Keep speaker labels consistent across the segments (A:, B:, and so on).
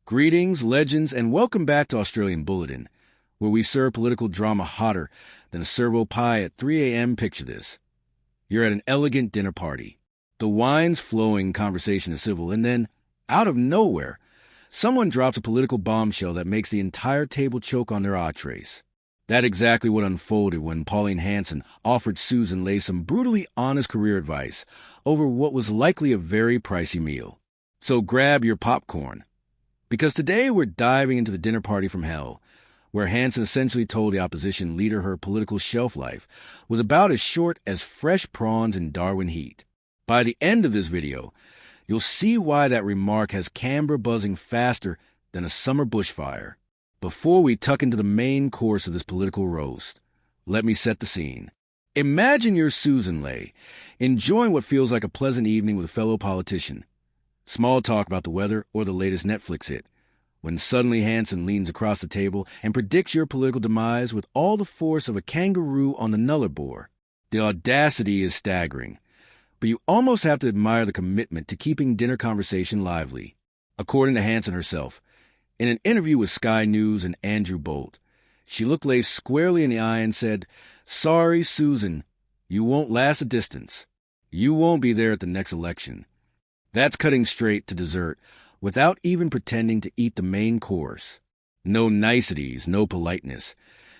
A: Greetings, legends, and welcome back to Australian Bulletin, where we serve political drama hotter than a servo pie at 3 a.m. Picture this. You're at an elegant dinner party. The wine's flowing, conversation is civil, and then, out of nowhere, someone drops a political bombshell that makes the entire table choke on their entrees. That's exactly what unfolded when Pauline Hanson offered Sussan Ley some brutally honest career advice over what was likely a very pricey meal. So grab your popcorn, because today we're diving into the dinner party from hell, where Hanson essentially told the opposition leader her political shelf life was about as short as fresh prawns in Darwin heat. By the end of this video, you'll see why that remark has Canberra buzzing faster than a summer bushfire. Before we tuck into the main course of this political roast, let me set the scene. Imagine you're Sussan Ley, enjoying what feels like a pleasant evening with a fellow politician. Small talk about the weather or the latest Netflix hit, when suddenly Hanson leans across the table and predicts your political demise with all the force of a kangaroo on the nullarbor. The audacity is staggering, but you almost have to admire the commitment to keeping dinner conversation lively. According to Hanson herself, in an interview with Sky News and Andrew Bolt, she looked Ley squarely in the eye and said, "Sorry, Sussan, you won't last a distance. You won't be there at the next election." That's cutting straight to dessert without even pretending to eat the main course. No niceties, no politeness.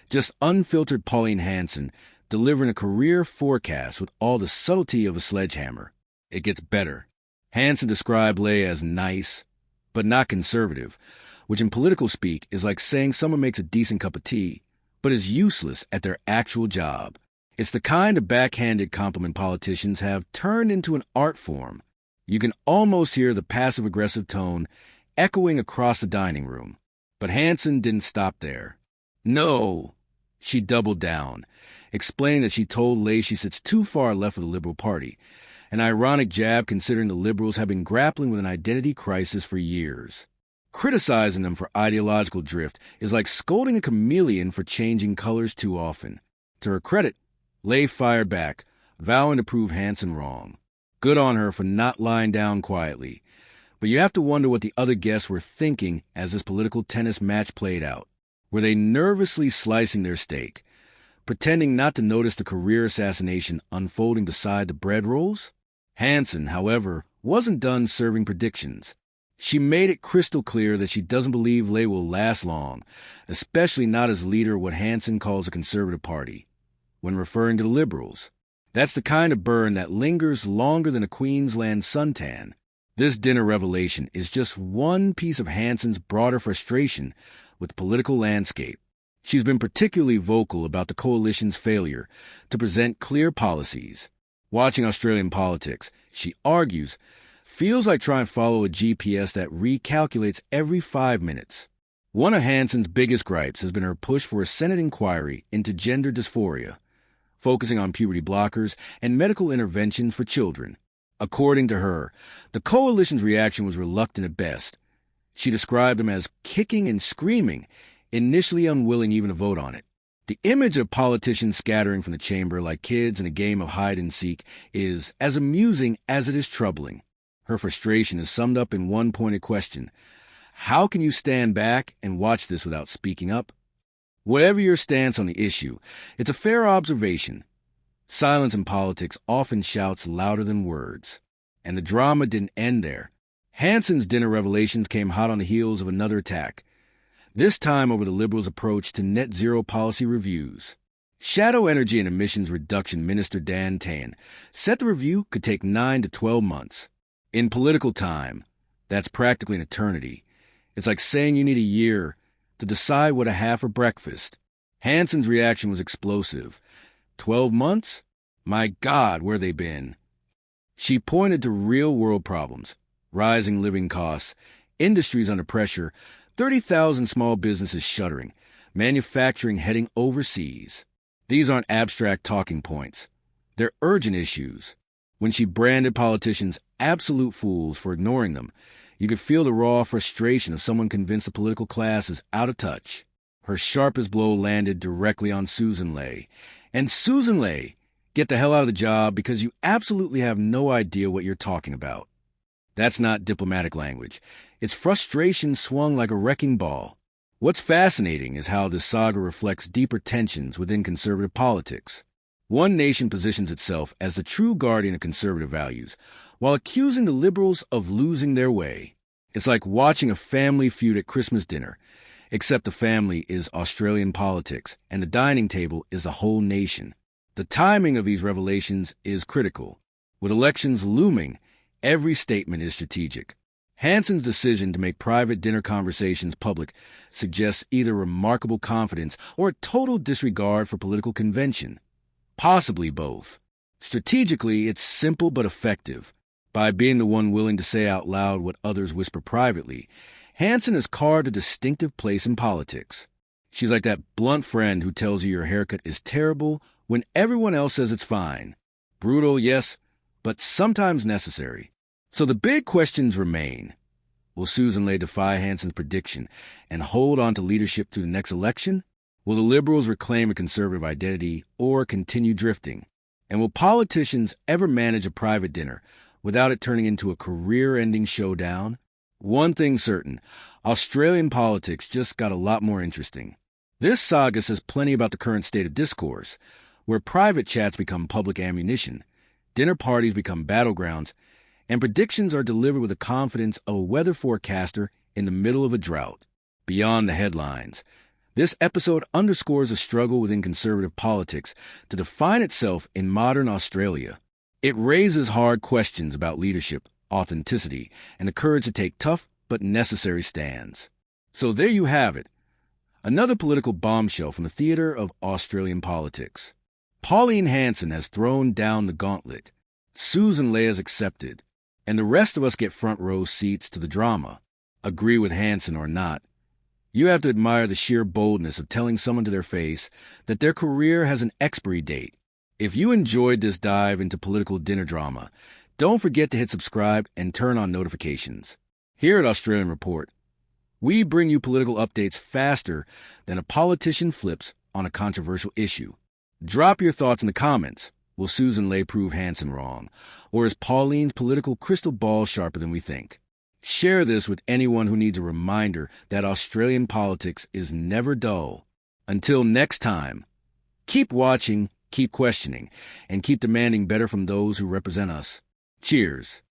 A: Just unfiltered Pauline Hanson delivering a career forecast with all the subtlety of a sledgehammer. It gets better. Hanson described Ley as nice, but not conservative, which in political speak is like saying someone makes a decent cup of tea, but is useless at their actual job. It's the kind of backhanded compliment politicians have turned into an art form. You can almost hear the passive-aggressive tone echoing across the dining room. But Hanson didn't stop there. No, she doubled down, explaining that she told Ley she sits too far left of the Liberal Party, an ironic jab considering the Liberals have been grappling with an identity crisis for years. Criticizing them for ideological drift is like scolding a chameleon for changing colors too often. To her credit, Ley fired back, vowing to prove Hanson wrong. Good on her for not lying down quietly. But you have to wonder what the other guests were thinking as this political tennis match played out. Were they nervously slicing their steak, pretending not to notice the career assassination unfolding beside the bread rolls? Hanson, however, wasn't done serving predictions. She made it crystal clear that she doesn't believe Ley will last long, especially not as leader of what Hanson calls a conservative party, when referring to the Liberals. That's the kind of burn that lingers longer than a Queensland suntan. This dinner revelation is just one piece of Hanson's broader frustration with the political landscape. She's been particularly vocal about the coalition's failure to present clear policies. Watching Australian politics, she argues, feels like trying to follow a GPS that recalculates every 5 minutes. One of Hanson's biggest gripes has been her push for a Senate inquiry into gender dysphoria, focusing on puberty blockers and medical interventions for children. According to her, the coalition's reaction was reluctant at best. She described them as kicking and screaming, initially unwilling even to vote on it. The image of politicians scattering from the chamber like kids in a game of hide-and-seek is as amusing as it is troubling. Her frustration is summed up in one pointed question: how can you stand back and watch this without speaking up? Whatever your stance on the issue, it's a fair observation. Silence in politics often shouts louder than words. And the drama didn't end there. Hanson's dinner revelations came hot on the heels of another attack, this time over the Liberals' approach to net zero policy reviews. Shadow Energy and Emissions Reduction Minister Dan Tehan said the review could take 9 to 12 months. In political time, that's practically an eternity. It's like saying you need a year to decide what to have for breakfast. Hanson's reaction was explosive. 12 months? My God, where they been? She pointed to real-world problems: rising living costs, industries under pressure, 30,000 small businesses shuttering, manufacturing heading overseas. These aren't abstract talking points. They're urgent issues. When she branded politicians absolute fools for ignoring them, you could feel the raw frustration of someone convinced the political class is out of touch. Her sharpest blow landed directly on Sussan Ley. And Sussan Ley, get the hell out of the job because you absolutely have no idea what you're talking about. That's not diplomatic language. It's frustration swung like a wrecking ball. What's fascinating is how this saga reflects deeper tensions within conservative politics. One nation positions itself as the true guardian of conservative values, while accusing the liberals of losing their way. It's like watching a family feud at Christmas dinner, except the family is Australian politics, and the dining table is the whole nation. The timing of these revelations is critical. With elections looming, every statement is strategic. Hanson's decision to make private dinner conversations public suggests either remarkable confidence or a total disregard for political convention. Possibly both. Strategically, it's simple but effective. By being the one willing to say out loud what others whisper privately, Hanson has carved a distinctive place in politics. She's like that blunt friend who tells you your haircut is terrible when everyone else says it's fine. Brutal, yes, but sometimes necessary. So the big questions remain. Will Sussan Ley defy Hanson's prediction and hold on to leadership through the next election? Will the Liberals reclaim a conservative identity or continue drifting? And will politicians ever manage a private dinner without it turning into a career-ending showdown? One thing's certain, Australian politics just got a lot more interesting. This saga says plenty about the current state of discourse, where private chats become public ammunition, dinner parties become battlegrounds, and predictions are delivered with the confidence of a weather forecaster in the middle of a drought. Beyond the headlines, this episode underscores a struggle within conservative politics to define itself in modern Australia. It raises hard questions about leadership, authenticity, and the courage to take tough but necessary stands. So there you have it, another political bombshell from the theater of Australian politics. Pauline Hanson has thrown down the gauntlet. Sussan Ley has accepted, and the rest of us get front row seats to the drama. Agree with Hanson or not, you have to admire the sheer boldness of telling someone to their face that their career has an expiry date. If you enjoyed this dive into political dinner drama, don't forget to hit subscribe and turn on notifications. Here at Australian Report, we bring you political updates faster than a politician flips on a controversial issue. Drop your thoughts in the comments. Will Sussan Ley prove Hanson wrong? Or is Pauline's political crystal ball sharper than we think? Share this with anyone who needs a reminder that Australian politics is never dull. Until next time, keep watching, keep questioning, and keep demanding better from those who represent us. Cheers.